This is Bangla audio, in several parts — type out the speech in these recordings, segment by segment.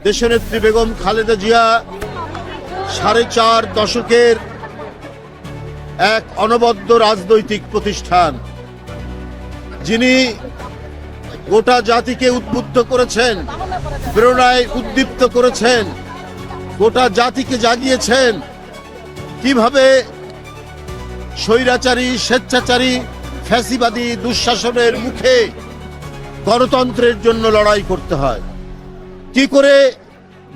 দেশনেত্রী বেগম খালেদা জিয়া 4.5 দশকের এক অনবদ্য রাজনৈতিক প্রতিষ্ঠান, যিনি গোটা জাতিকে উদ্বুদ্ধ করেছেন, প্রেরণায় উদ্দীপ্ত করেছেন, গোটা জাতিকে জাগিয়েছেন কিভাবে স্বৈরাচারী, স্বেচ্ছাচারী, ফ্যাসিবাদী দুঃশাসনের মুখে গণতন্ত্রের জন্য লড়াই করতে হয়, কি করে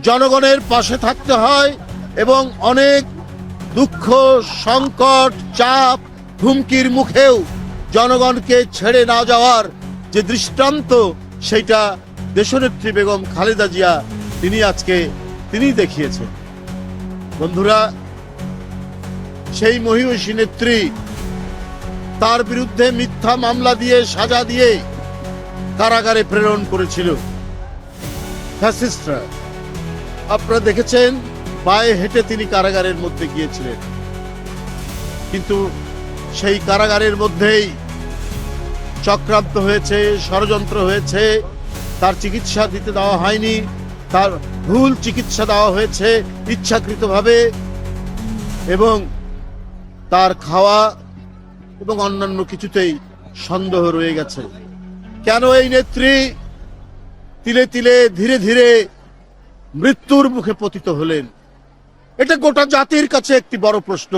জনগণের পাশে থাকতে হয় এবং অনেক দুঃখ, সংকট, চাপ, হুমকির মুখেও জনগণকে ছেড়ে না যাওয়ার যে দৃষ্টান্ত, সেইটা দেশনেত্রী বেগম খালেদা জিয়া তিনি দেখিয়েছেন। বন্ধুরা, সেই মহিষী নেত্রী, তার বিরুদ্ধে মিথ্যা মামলা দিয়ে, সাজা দিয়ে কারাগারে প্রেরণ করেছিল ফ্যাসিস্টরা। আপনারা দেখেছেন, পায়ে হেঁটে তিনি কারাগারের মধ্যে গিয়েছিলেন, কিন্তু সেই কারাগারের মধ্যেই চক্রান্ত হয়েছে, ষড়যন্ত্র হয়েছে, তার চিকিৎসা দিতে দেওয়া হয়নি, তার ভুল চিকিৎসা দেওয়া হয়েছে ইচ্ছাকৃতভাবে, এবং তার খাওয়া এবং অন্যান্য কিছুতেই সন্দেহ রয়ে গেছে। কেন এই নেত্রী তিলে তিলে ধীরে ধীরে মৃত্যুর মুখে পতিত হলেন? এটা গোটা জাতির কাছে একটি বড় প্রশ্ন।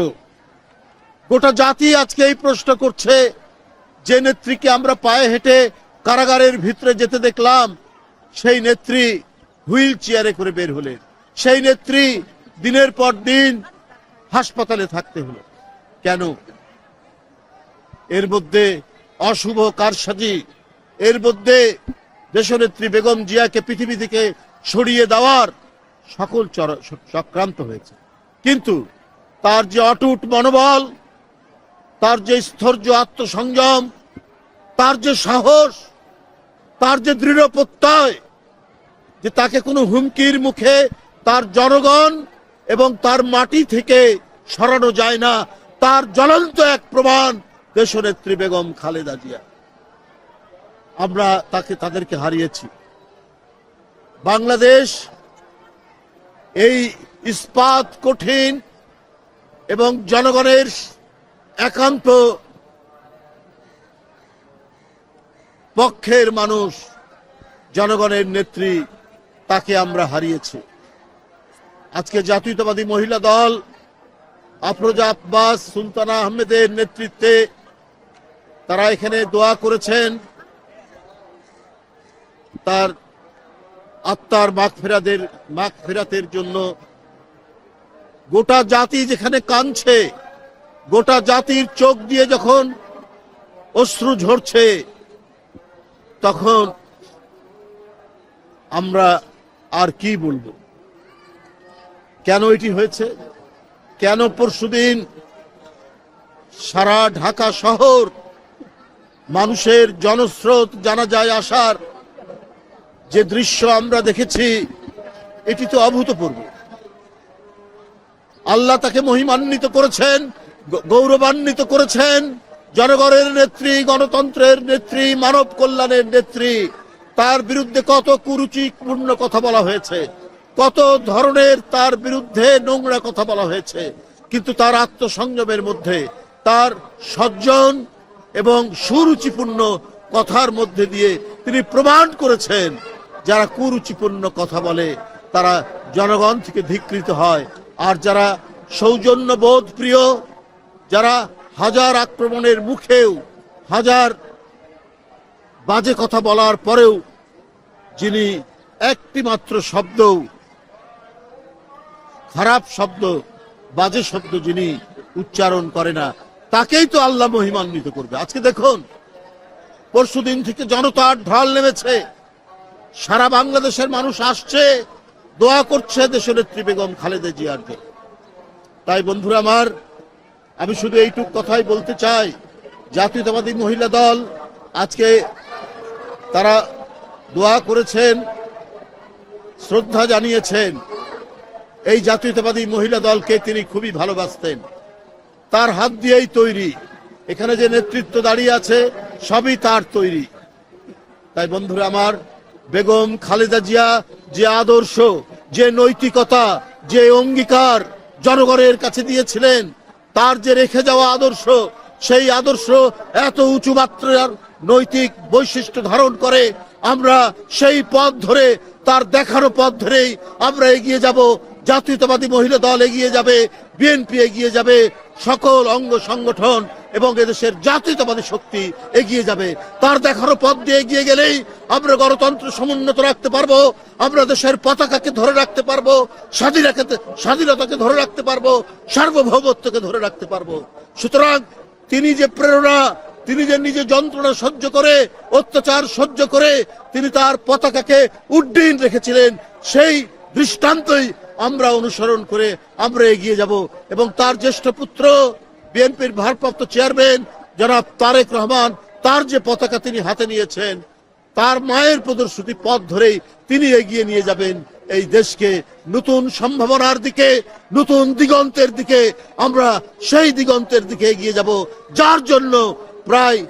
গোটা জাতি আজকে এই প্রশ্ন করছে, যে নেত্রীকে আমরা পায়ে হেঁটে কারাগারের ভিতরে যেতে দেখলাম, সেই নেত্রী হুইল চেয়ারে করে বের হলেন, সেই নেত্রী দিনের পর দিন হাসপাতালে থাকতে হলো। কেন? এর মধ্যে অশুভ কারসাজি, এর মধ্যে দেশনেত্রী বেগম জিয়াকে পৃথিবী থেকে সরিয়ে দেওয়ার সকল চক্রান্ত হয়েছে। কিন্তু তার যে অটুট মনোবল, তার যে স্থৈর্য, আত্মসংযম, তার যে সাহস, তার যে দৃঢ় প্রত্যয় যে তাকে কোনো হুমকির মুখে তার জনগণ এবং তার মাটি থেকে সরানো যায় না, তার জ্বলন্ত এক প্রমাণ দেশনেত্রী বেগম খালেদা জিয়া। আমরা তাদেরকে হারিয়েছি। বাংলাদেশ এই ইস্পাত কঠিন এবং জনগণের একান্ত পক্ষের মানুষ, জনগণের নেত্রী, তাকে আমরা হারিয়েছি। আজকে জাতীয়তাবাদী মহিলা দল আফরোজা আব্বাস, সুলতানা আহমেদের নেতৃত্বে তারা এখানে দোয়া করেছেন তার আত্মার মাগফিরাতের জন্য। গোটা জাতি যেখানে কাঁদছে, গোটা জাতির চোখ দিয়ে যখন অশ্রু ঝরছে, তখন আমরা আর কি বলবো? কেন এটি হয়েছে? কেন পরশুদিন সারা ঢাকা শহর মানুষের জনস্রোত, জানাজায় আসার যে দৃশ্য আমরা দেখেছি, এটি তো অভূতপূর্ব। আল্লাহ তাকে মহিমান্বিত করেছেন, গৌরবান্বিত করেছেন, জনগণের নেত্রী, গণতন্ত্রের নেত্রী, মানব কল্যাণের নেত্রী। তার বিরুদ্ধে কত কুরুচিপূর্ণ কথা বলা হয়েছে, কত ধরনের তার বিরুদ্ধে নোংরা কথা বলা হয়েছে, কিন্তু তার আত্মসংযমের মধ্যে, তার সজ্জন এবং সুরুচিপূর্ণ কথার মধ্যে দিয়ে তিনি প্রমাণ করেছেন, যারা কুরুচিপূর্ণ কথা বলে তারা জনগণ থেকে ধিক্কৃত হয়, আর যারা সৌজন্যবোধ প্রিয়, যারা হাজার আক্রমণের মুখেও, হাজার বাজে কথা বলার পরেও যিনি একটি মাত্র শব্দ, খারাপ শব্দ, বাজে শব্দ যিনি উচ্চারণ করে না, তাকেই তো আল্লাহ মহিমান্বিত করবে। আজকে দেখুন, পরশুদিন থেকে জনতার ঢল নেমেছে, সারা বাংলাদেশের মানুষ আসছে, দোয়া করছে দেশনেত্রী বেগম খালেদা জিয়ার জন্য। তাই বন্ধুরা আমার, আমি শুধু এইটুক কথাই বলতে চাই, জাতীয়তাবাদী মহিলা দল আজকে তারা দোয়া করেছেন, শ্রদ্ধা জানিয়েছেন। এই জাতীয়তাবাদী মহিলা দলকে তিনি খুবই ভালোবাসতেন, তার হাত দিয়েই তৈরি। এখানে যে নেতৃত্ব দাঁড়িয়ে আছে, সবই তার তৈরি। তাই বন্ধুরা আমার, বেগম খালেদা জিয়া যে আদর্শ, যে নৈতিকতা, যে অঙ্গীকার জনগণের কাছে দিয়েছিলেন, তার যে রেখে যাওয়া আদর্শ, সেই আদর্শ এত উঁচু মাত্রার নৈতিক বৈশিষ্ট্য ধারণ করে। আমরা সেই পথ ধরে, তার দেখানো পথ ধরেই আমরা এগিয়ে যাব। জাতীয়তাবাদী মহিলা দল এগিয়ে যাবে, বিএনপি এগিয়ে যাবে, সকল অঙ্গ সংগঠন এবং এদেশের জাতীয়তাবাদী শক্তি এগিয়ে যাবে। তার দেখানো পথ দিয়ে এগিয়ে গেলেই আমরা গণতন্ত্র সমুন্নত রাখতে পারবো, আমরা দেশের পতাকাকে ধরে রাখতে পারবো, স্বাধীনতাকে ধরে রাখতে পারবো, সার্বভৌমত্বকে ধরে রাখতে পারবো। সুতরাং তিনি যে প্রেরণা, তিনি যে নিজে যন্ত্রণা সহ্য করে, অত্যাচার সহ্য করে তিনি তার পতাকাকে উড্ডীন রেখেছিলেন, সেই দৃষ্টান্তই আমরা অনুসরণ করে আমরা এগিয়ে যাব। এবং তার জ্যেষ্ঠ পুত্র, বিএনপির ভারপ্রাপ্ত চেয়ারম্যান জনাব তারেক রহমান, তার যে পতাকা তিনি হাতে নিয়েছেন, তার মায়ের প্রদর্শিত পথ ধরেই তিনি এগিয়ে নিয়ে যাবেন এই দেশকে নতুন সম্ভাবনার দিকে, নতুন দিগন্তের দিকে। আমরা সেই দিগন্তের দিকে এগিয়ে যাব, যার জন্য প্রায়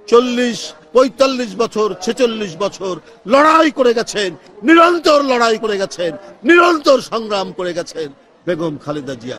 40-45 বছর, 46 বছর লড়াই করে গেছেন, নিরন্তর লড়াই করে গেছেন, নিরন্তর সংগ্রাম করে গেছেন বেগম খালেদা জিয়া।